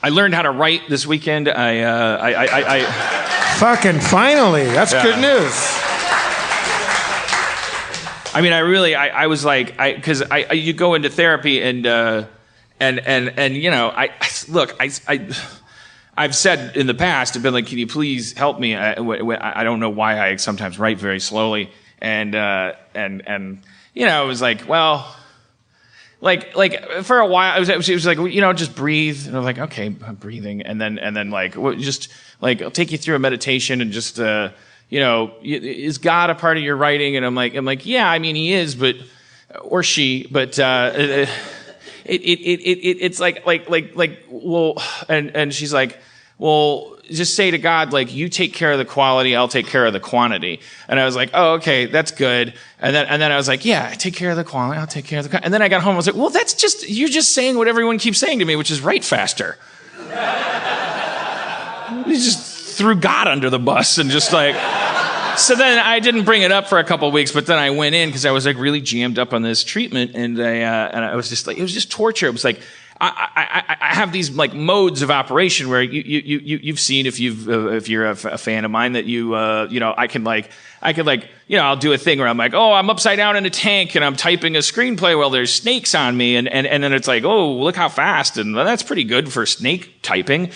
I learned how to write this weekend. I Fucking finally. That's good news. I mean, I was like, because you go into therapy and you know, I've said in the past, I've been like, can you please help me? I don't know why I sometimes write very slowly, and you know, it was like, well, like for a while, it was like, you know, just breathe, and I was like, okay, I'm breathing, and then like, just like, I'll take you through a meditation and just. You know, is God a part of your writing? And I'm like, yeah, I mean, he is, but, or she, but, it's like, well, and she's like, well, just say to God, like, you take care of the quality, I'll take care of the quantity. And I was like, oh, okay, that's good. And then I was like, yeah, I take care of the quality, I'll take care of the quantity. And then I got home, I was like, well, you're just saying what everyone keeps saying to me, which is write faster. You just threw God under the bus and just like, so then I didn't bring it up for a couple of weeks, but then I went in because I was like really jammed up on this treatment, and I was just like, it was just torture. It was like, I have these like modes of operation where you've seen if you're a fan of mine that you know, I could like, you know, I'll do a thing where I'm like, oh, I'm upside down in a tank and I'm typing a screenplay while there's snakes on me, and then it's like, oh, look how fast, and well, that's pretty good for snake typing.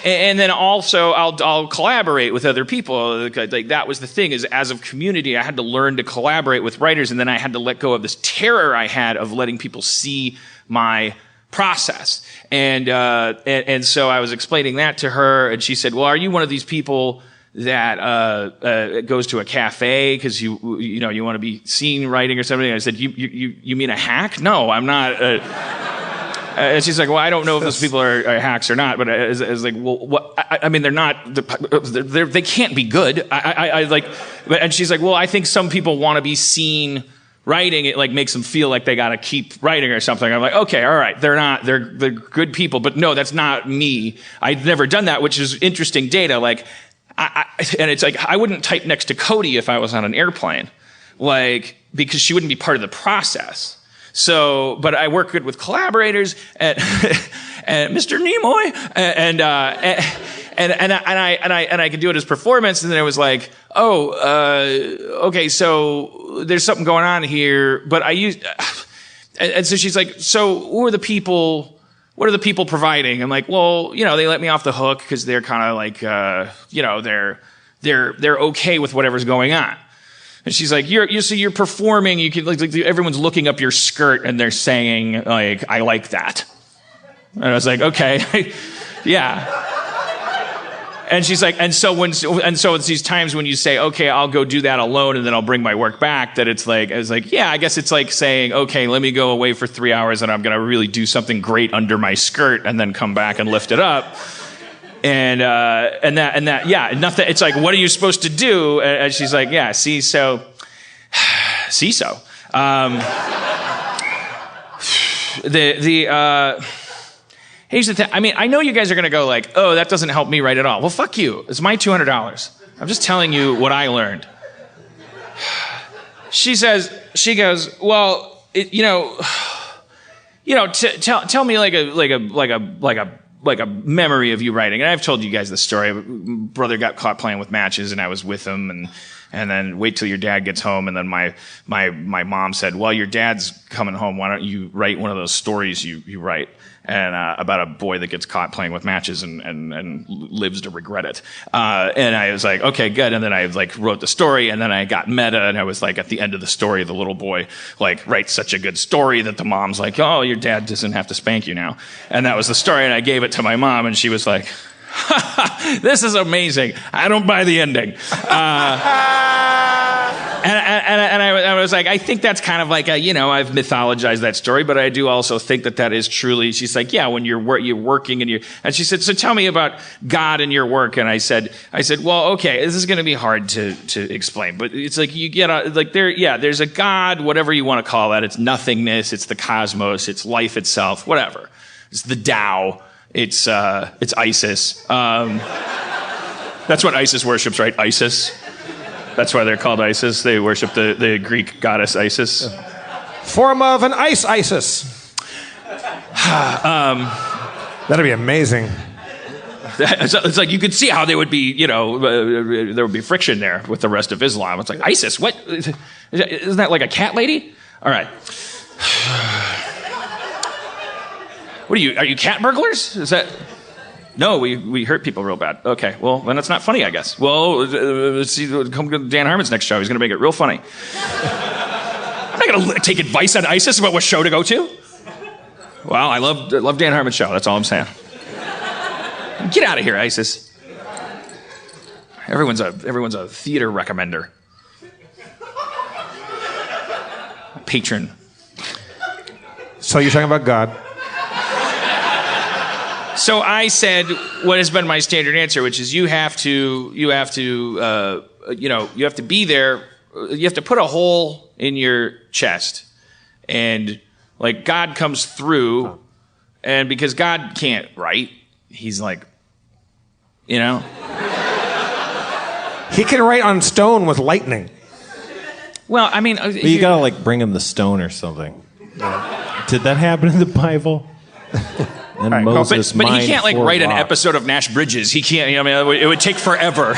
And then also I'll collaborate with other people. Like that was the thing, is as a community, I had to learn to collaborate with writers, and then I had to let go of this terror I had of letting people see my process. And so I was explaining that to her, and she said, well, are you one of these people that goes to a cafe because you know you want to be seen writing or something? And I said, you mean a hack? No, I'm not. And she's like, well, I don't know if those people are hacks or not, but I was like, well, what? I mean, they're not, they can't be good. I like, and she's like, well, I think some people want to be seen writing. It like makes them feel like they got to keep writing or something. I'm like, okay, all right, they're good people, but no, that's not me. I'd never done that, which is interesting data. Like, and it's like, I wouldn't type next to Cody if I was on an airplane, like, because she wouldn't be part of the process. So, but I work good with collaborators and Mr. Nimoy and I could do it as performance. And then it was like, okay, so there's something going on here, but and so she's like, so what are the people providing? I'm like, well, you know, they let me off the hook because they're kind of like, you know, they're okay with whatever's going on. And she's like, you're performing. You can like everyone's looking up your skirt and they're saying like, I like that. And I was like, okay, yeah. And she's like, and so it's these times when you say, okay, I'll go do that alone and then I'll bring my work back. That it's like, I was like, yeah, I guess it's like saying, okay, let me go away for 3 hours and I'm gonna really do something great under my skirt and then come back and lift it up. And that, yeah, nothing. It's like, what are you supposed to do? And she's like, yeah, so. Here's the thing. I mean, I know you guys are going to go like, oh, that doesn't help me write at all. Well, fuck you. It's my $200. I'm just telling you what I learned. She goes, well, tell me like a memory of you writing. And I've told you guys the story. Brother got caught playing with matches and I was with him, and then wait till your dad gets home. And then my mom said, well, your dad's coming home. Why don't you write one of those stories you write? And, about a boy that gets caught playing with matches and lives to regret it. And I was like, okay, good. And then I like wrote the story, and then I got meta, and I was like, at the end of the story, the little boy like writes such a good story that the mom's like, oh, your dad doesn't have to spank you now. And that was the story. And I gave it to my mom, and she was like, this is amazing. I don't buy the ending. And I was like, I think that's kind of like I've mythologized that story, but I do also think that is truly. She's like, yeah, when you're working and she said, so tell me about God and your work. And I said, well, okay, this is going to be hard to explain, but it's like you get there's a God, whatever you want to call that. It's nothingness. It's the cosmos. It's life itself. Whatever. It's the Tao. It's ISIS. That's what ISIS worships, right? ISIS. That's why they're called ISIS. They worship the Greek goddess Isis. Form of an ISIS. That'd be amazing. It's like you could see how they would be, there would be friction there with the rest of Islam. It's like, ISIS, what? Isn't that like a cat lady? All right. What are you cat burglars? Is that... No, we hurt people real bad. Okay, well, then it's not funny, I guess. Well, let's see, come to Dan Harmon's next show. He's going to make it real funny. I'm not going to take advice on ISIS about what show to go to. Well, I love Dan Harmon's show. That's all I'm saying. Get out of here, ISIS. Everyone's a theater recommender. Patron. So you're talking about God. So I said what has been my standard answer, which is you have to be there. You have to put a hole in your chest, and like God comes through, and because God can't write, he's like, He can write on stone with lightning. Well, I mean, you gotta like bring him the stone or something. Did that happen in the Bible? And right, Moses but he can't like write an rocks. episode of Nash Bridges. He can't. It would take forever.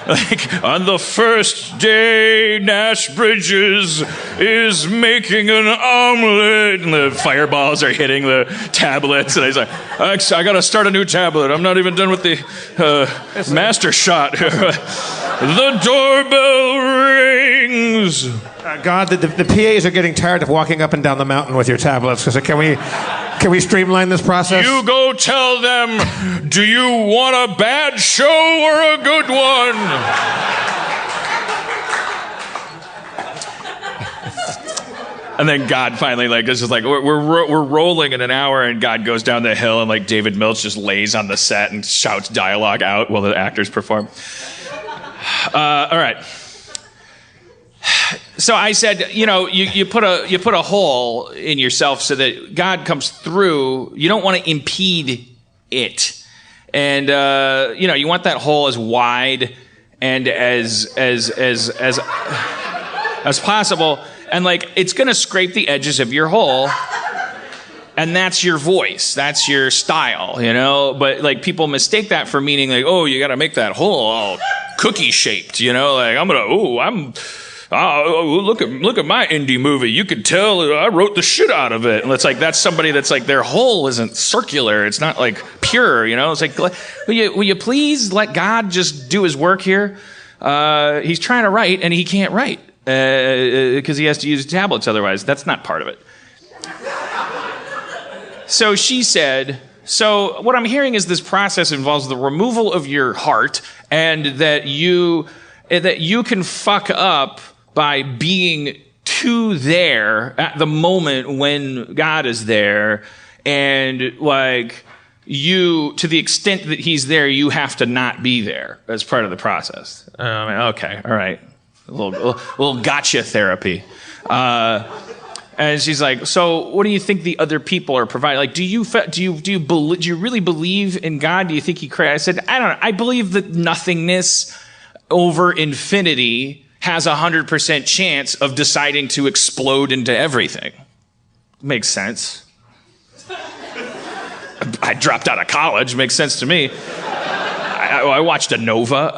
Like on the first day, Nash Bridges is making an omelet, and the fireballs are hitting the tablets, and he's like, "I got to start a new tablet. I'm not even done with the master shot." The doorbell rings. God, the PAs are getting tired of walking up and down the mountain with your tablets. So can we streamline this process? You go tell them, do you want a bad show or a good one? And then God finally, this is like, we're rolling in an hour, and God goes down the hill, and like David Milch just lays on the set and shouts dialogue out while the actors perform. All right. So I said, you put a hole in yourself so that God comes through. You don't want to impede it, and you want that hole as wide and as possible. And like it's gonna scrape the edges of your hole, and that's your voice, that's your style, But like people mistake that for meaning like, oh, you got to make that hole all cookie shaped, Like look at my indie movie. You could tell I wrote the shit out of it. And it's like, that's somebody that's like, their hole isn't circular. It's not like pure, It's like, will you please let God just do his work here? He's trying to write and he can't write because he has to use tablets otherwise. That's not part of it. So she said, so what I'm hearing is this process involves the removal of your heart, and that you can fuck up by being too there at the moment when God is there, and like you, to the extent that he's there, you have to not be there as part of the process. Okay, all right, a little gotcha therapy. And she's like, so what do you think the other people are providing? Like, do you really believe in God? Do you think he created? I said, I don't know. I believe that nothingness over infinity has 100% chance of deciding to explode into everything. Makes sense. I dropped out of college. Makes sense to me. I watched a Nova.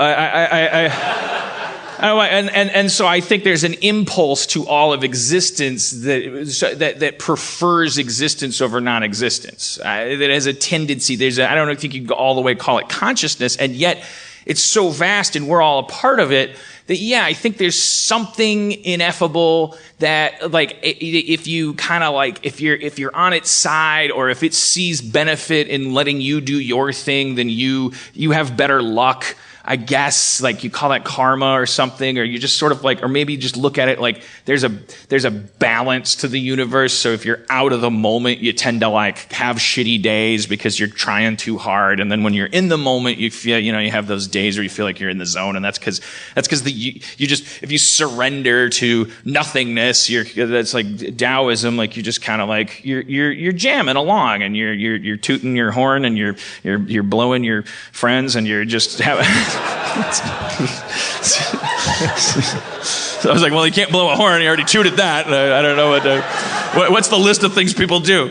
And so I think there's an impulse to all of existence that prefers existence over non-existence. That has a tendency. I don't think you can all the way call it consciousness, and yet it's so vast, and we're all a part of it. That I think there's something ineffable that, like, if you kind of like, if you're on its side, or if it sees benefit in letting you do your thing, then you have better luck. I guess, like, you call that karma or something, or you just sort of like, or maybe just look at it like there's a balance to the universe. So if you're out of the moment, you tend to like have shitty days because you're trying too hard. And then when you're in the moment, you feel, you have those days where you feel like you're in the zone. And that's because you just, if you surrender to nothingness, that's like Taoism. Like you just kind of like, you're jamming along, and you're tooting your horn, and you're blowing your friends, and you're just having, so I was like, well, you can't blow a horn. You already tooted that. I don't know what's the list of things people do.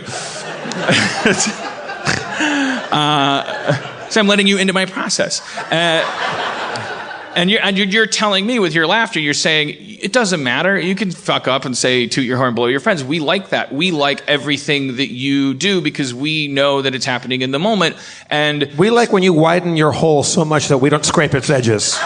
So I'm letting you into my process. And you're telling me with your laughter, you're saying, it doesn't matter. You can fuck up and say, toot your horn, blow your friends. We like that. We like everything that you do because we know that it's happening in the moment. And we like when you widen your hole so much that we don't scrape its edges.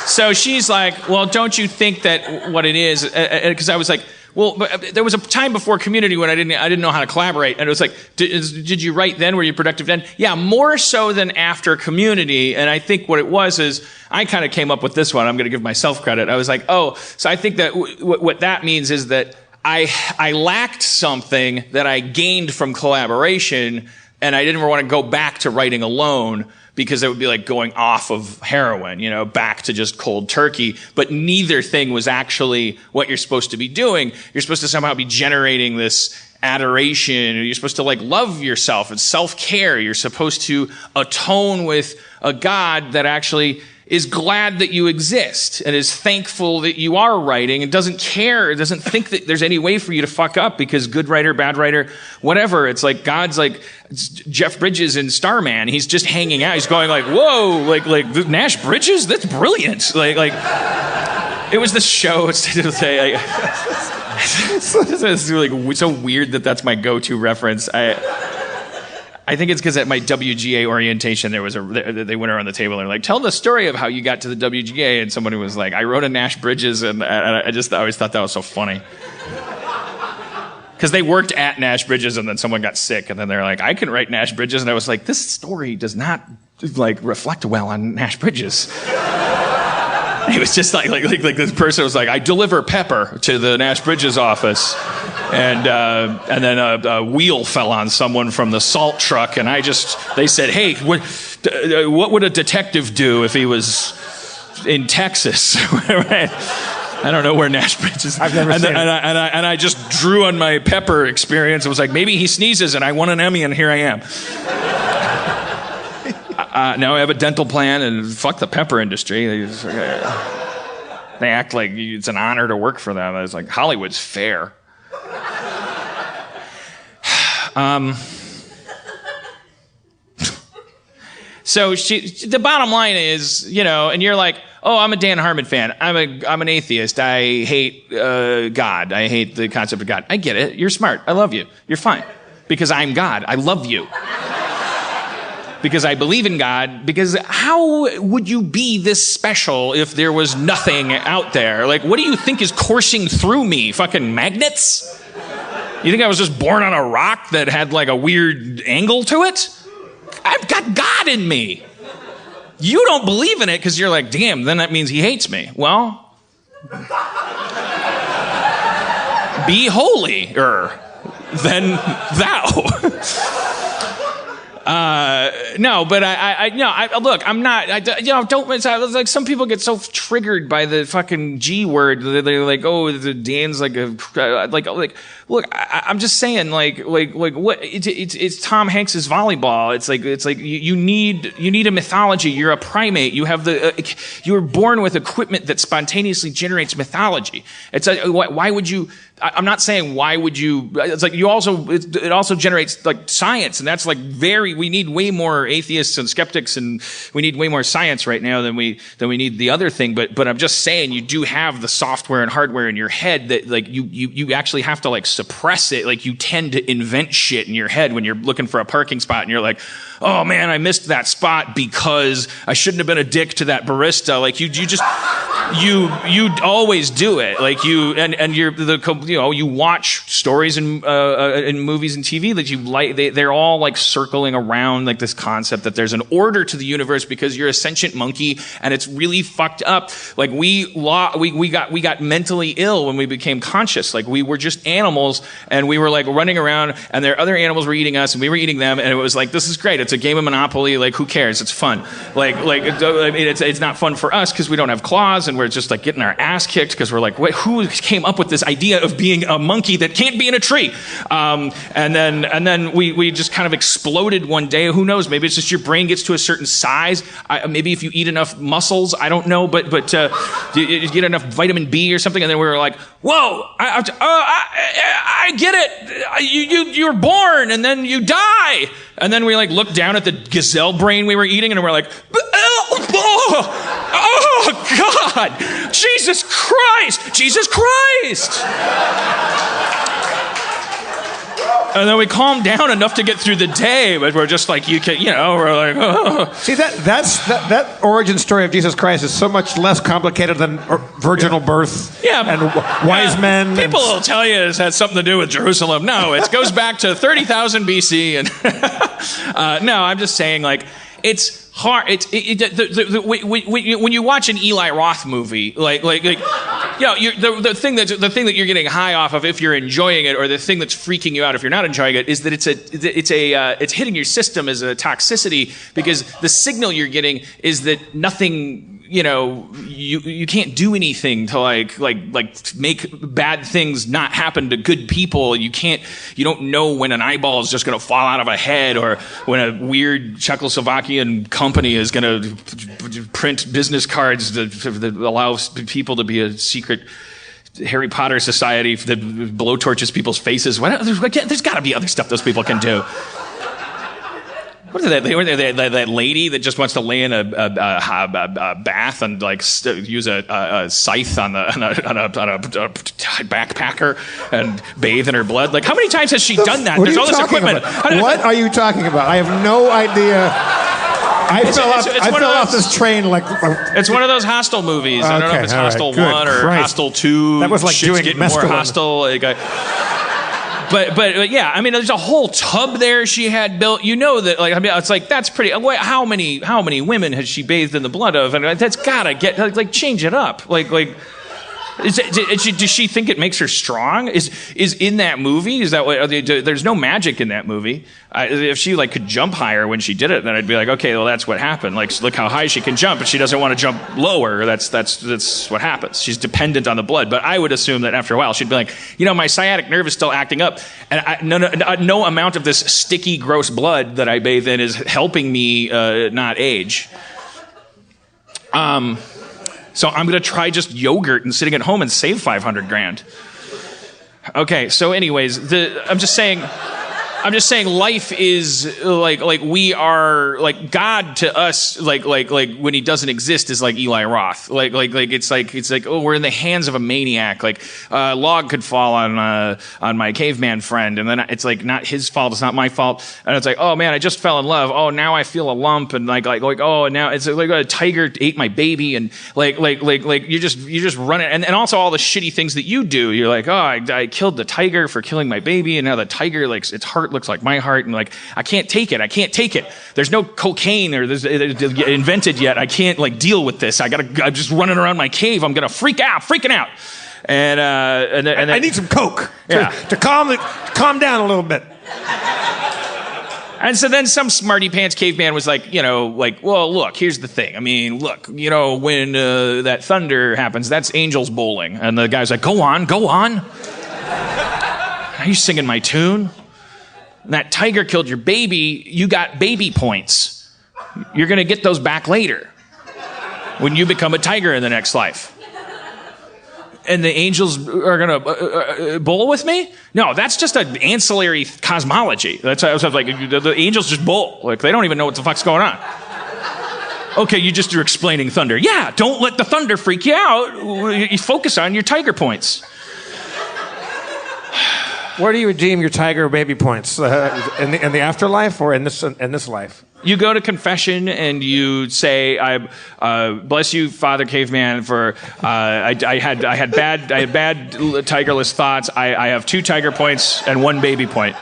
So she's like, well, don't you think that what it is? Because I was like, well, but there was a time before Community when I didn't know how to collaborate, and it was like, did you write then? Were you productive then? Yeah, more so than after Community. And I think what it was is I kind of came up with this one. I'm going to give myself credit. I was like, oh, so I think that what that means is that I lacked something that I gained from collaboration, and I didn't want to go back to writing alone, because it would be like going off of heroin, back to just cold turkey. But neither thing was actually what you're supposed to be doing. You're supposed to somehow be generating this adoration. You're supposed to love yourself. It's self-care. You're supposed to atone with a God that actually is glad that you exist and is thankful that you are writing and doesn't care, doesn't think that there's any way for you to fuck up because good writer, bad writer, whatever. It's like God's like Jeff Bridges in Starman. He's just hanging out. He's going like, whoa, like Nash Bridges? That's brilliant. Like it was the show. It's like so weird that that's my go-to reference. I think it's because at my WGA orientation, they went around the table and they're like, tell the story of how you got to the WGA. And somebody was like, I wrote a Nash Bridges, and I always thought that was so funny. Because they worked at Nash Bridges and then someone got sick and then they're like, I can write Nash Bridges. And I was like, this story does not reflect well on Nash Bridges. It was just like this person was like, I deliver pepper to the Nash Bridges office. And then a wheel fell on someone from the salt truck, and they said, hey, what would a detective do if he was in Texas? I don't know where Nash Bridges is. I've never seen it. And I just drew on my pepper experience. It was like, maybe he sneezes and I won an Emmy and here I am. Now I have a dental plan and fuck the pepper industry. They act like it's an honor to work for them. It's like Hollywood's fair. So the bottom line is, and you're like, oh, I'm a Dan Harmon fan. I'm an atheist. I hate God. I hate the concept of God. I get it. You're smart. I love you. You're fine. Because I'm God. I love you. Because I believe in God. Because how would you be this special if there was nothing out there? Like, what do you think is coursing through me? Fucking magnets? You think I was just born on a rock that had like a weird angle to it? I've got God in me. You don't believe in it because you're like, damn, then that means he hates me. Well, be holier than thou. No, but look, I'm not, don't, it's like some people get so triggered by the fucking G word. They're like, oh, the Dan's like look, I'm just saying, like what, it's Tom Hanks's volleyball. It's like you need a mythology. You're a primate. You have you were born with equipment that spontaneously generates mythology. It's like, why would you, I'm not saying why would you, it's like it also generates like science, and that's like we need way more atheists and skeptics, and we need way more science right now than we need the other thing. But I'm just saying, you do have the software and hardware in your head that like you actually have to like suppress it. Like you tend to invent shit in your head when you're looking for a parking spot and you're like, oh man, I missed that spot because I shouldn't have been a dick to that barista. Like you always do it. Like you watch stories in movies and TV that you like. They're all like circling around like this concept that there's an order to the universe because you're a sentient monkey, and it's really fucked up. Like we got mentally ill when we became conscious. Like we were just animals, and we were like running around, and there other animals were eating us, and we were eating them, and it was like, this is great. It's a game of Monopoly. Like who cares? It's fun. Like I mean, it's not fun for us because we don't have claws and we're just like getting our ass kicked because we're like, wait, who came up with this idea of being a monkey that can't be in a tree? And then we just kind of exploded one day. Who knows? Maybe it's just your brain gets to a certain size. Maybe if you eat enough mussels, I don't know, but you get enough vitamin B or something, and then we were like, whoa, I get it. You're born and then you die. And then we like looked down at the gazelle brain we were eating, and we're like, oh God, Jesus Christ. And then we calmed down enough to get through the day, but we're just like, we're like, oh. See, that origin story of Jesus Christ is so much less complicated than virginal birth and wise men. People will tell you it has something to do with Jerusalem. No, it goes back to 30,000 BC. And no, I'm just saying, like, it's hard. When you watch an Eli Roth movie, the thing that you're getting high off of if you're enjoying it, or the thing that's freaking you out if you're not enjoying it, is that it's hitting your system as a toxicity, because the signal you're getting is that nothing. You can't do anything to like make bad things not happen to good people. You don't know when an eyeball is just going to fall out of a head, or when a weird Czechoslovakian company is going to print business cards that allow people to be a secret Harry Potter society that blowtorches people's faces. There's got to be other stuff those people can do. What is that lady that just wants to lay in a bath and like use a scythe on a backpacker and bathe in her blood? Like, how many times has she done that? There's all this equipment. What are you talking about? I have no idea. I fell off this train like. It's one of those Hostel movies. I don't know if it's Hostel 1 or Hostel 2. That was like doing getting more hostile. But yeah, I mean, there's a whole tub there she had built. You know that, like, I mean, it's like, that's pretty. How many women has she bathed in the blood of? And that's gotta get like change it up. Does she think it makes her strong? Is in that movie? Is that what? There's no magic in that movie. If she like could jump higher when she did it, then I'd be like, okay, well that's what happened. Like, look how high she can jump, and she doesn't want to jump lower. That's what happens. She's dependent on the blood. But I would assume that after a while she'd be like, my sciatic nerve is still acting up, and no amount of this sticky, gross blood that I bathe in is helping me not age. So I'm going to try just yogurt and sitting at home and save $500,000. Okay, so anyways, I'm just saying life is like we are, like, God to us, like when he doesn't exist is like Eli Roth. Like it's like oh, we're in the hands of a maniac. Like a log could fall on my caveman friend, and then it's like not his fault, it's not my fault, and it's like, oh man, I just fell in love. Oh, now I feel a lump, and like oh, now it's like a tiger ate my baby, and like you're just running, and also all the shitty things that you do. You're like, oh, I killed the tiger for killing my baby, and now the tiger, like, its heart looks like my heart, and like I can't take it. There's no cocaine or there's invented yet. I can't like deal with this. I'm just running around my cave. I'm gonna freaking out. And I need some coke to calm down a little bit. And so then some smarty pants caveman was like, well, look, here's the thing. I mean, look, when that thunder happens, that's angels bowling. And the guy's like, go on. Are you singing my tune? That tiger killed your baby, you got baby points. You're going to get those back later when you become a tiger in the next life. And the angels are going to bowl with me? No, that's just an ancillary cosmology. That's I was like, the angels just bowl. Like, they don't even know what the fuck's going on. Okay, you're explaining thunder. Yeah, don't let the thunder freak you out. You focus on your tiger points. Where do you redeem your tiger baby points? In the afterlife or in this life? You go to confession and you say, "I bless you, Father Caveman, for I had bad tigerless thoughts. I have 2 tiger points and 1 baby point."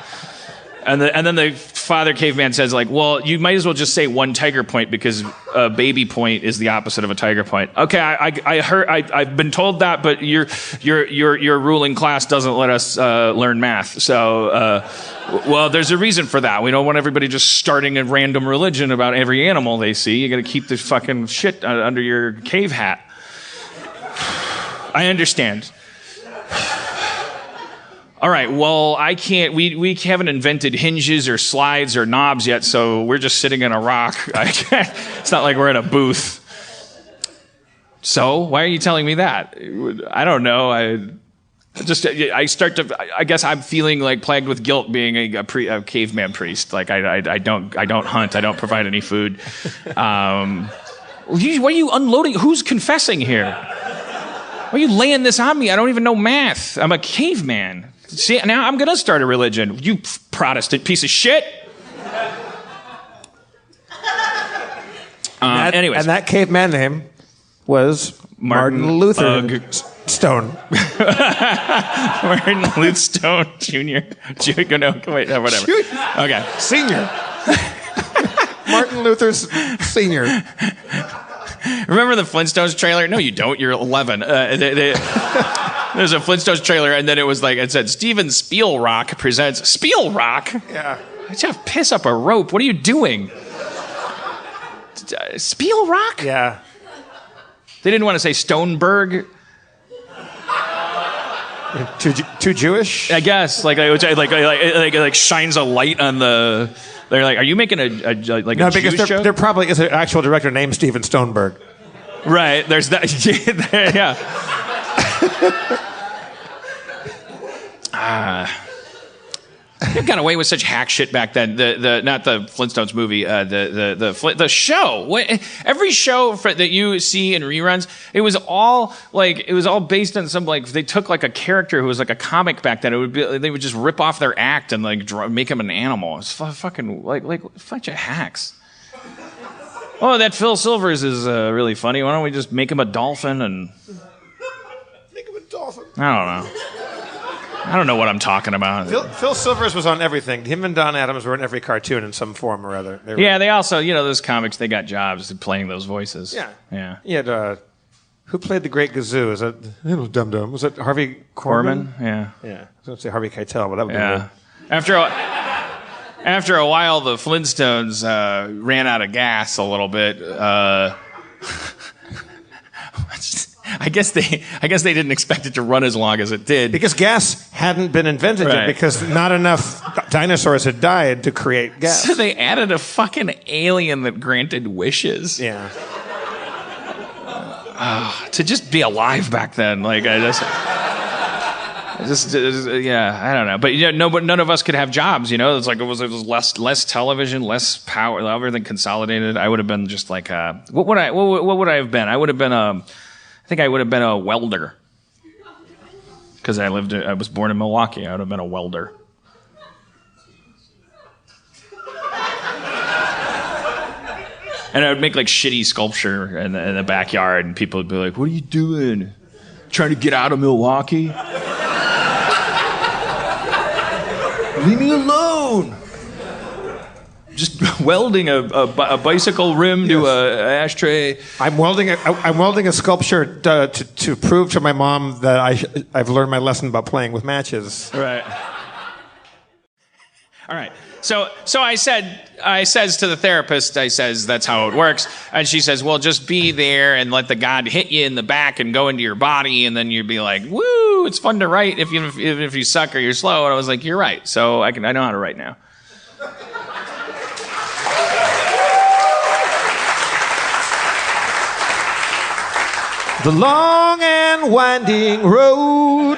And then the Father Caveman says, like, well, you might as well just say 1 tiger point, because a baby point is the opposite of a tiger point. Okay, I heard, I've been told that, but your ruling class doesn't let us learn math. So, well, there's a reason for that. We don't want everybody just starting a random religion about every animal they see. You got to keep this fucking shit under your cave hat. I understand. All right, well, I can't, we haven't invented hinges or slides or knobs yet, so we're just sitting in a rock. It's not like we're in a booth. So, why are you telling me that? I don't know. I guess I'm feeling like plagued with guilt being a caveman priest. Like, I don't hunt, I don't provide any food. Why are you unloading? Who's confessing here? Why are you laying this on me? I don't even know math. I'm a caveman. See, now I'm going to start a religion. You Protestant piece of shit. Anyways. And that caveman name was Martin Luther Stone. Martin Luther Stone Jr. No, wait, whatever. Okay. Senior. Martin Luther Senior. Remember the Flintstones trailer? No, you don't. You're 11. There's a Flintstones trailer, and then it said Steven Spielrock presents Spielrock. Yeah. Jeff, piss up a rope. What are you doing? Spielrock? Yeah. They didn't want to say Stoneberg. Too Jewish? I guess like shines a light on the. They're like, are you making a because Jewish there probably is an actual director named Steven Stoneberg. Right. There's that. Yeah. You got away with such hack shit back then. Not the Flintstones movie. The show. Every show that you see in reruns, it was all based on some they took like a character who was like a comic back then. They would just rip off their act and make him an animal. It's fucking like bunch of hacks. Oh, that Phil Silvers is really funny. Why don't we just make him a dolphin and Make him a dolphin. I don't know what I'm talking about. Phil Silvers was on everything. Him and Don Adams were in every cartoon in some form or other. They also, those comics, they got jobs playing those voices. Yeah. He had, who played the Great Gazoo? Is that, Dum Dum? Was it Harvey Korman? Yeah. Yeah. I was going to say Harvey Keitel, but that would be weird. After a while, the Flintstones ran out of gas a little bit. I guess they didn't expect it to run as long as it did. Because gas hadn't been invented yet, because not enough dinosaurs had died to create gas. So they added a fucking alien that granted wishes. Yeah. To just be alive back then, I don't know. But but none of us could have jobs. It's like it was less television, less power, everything consolidated. I would have been just like what would I have been? I would have been I think I would have been a welder. Because I was born in Milwaukee. I would have been a welder. And I would make shitty sculpture in the backyard, and people would be like, "What are you doing? Trying to get out of Milwaukee? Leave me alone." Just welding a bicycle rim to a ashtray. I'm welding a sculpture to prove to my mom that I've learned my lesson about playing with matches. Right. All right. So I says to the therapist, that's how it works. And she says, well, just be there and let the God hit you in the back and go into your body. And then you'd be like, woo, it's fun to write if you suck or you're slow. And I was like, you're right. So I know how to write now. The long and winding road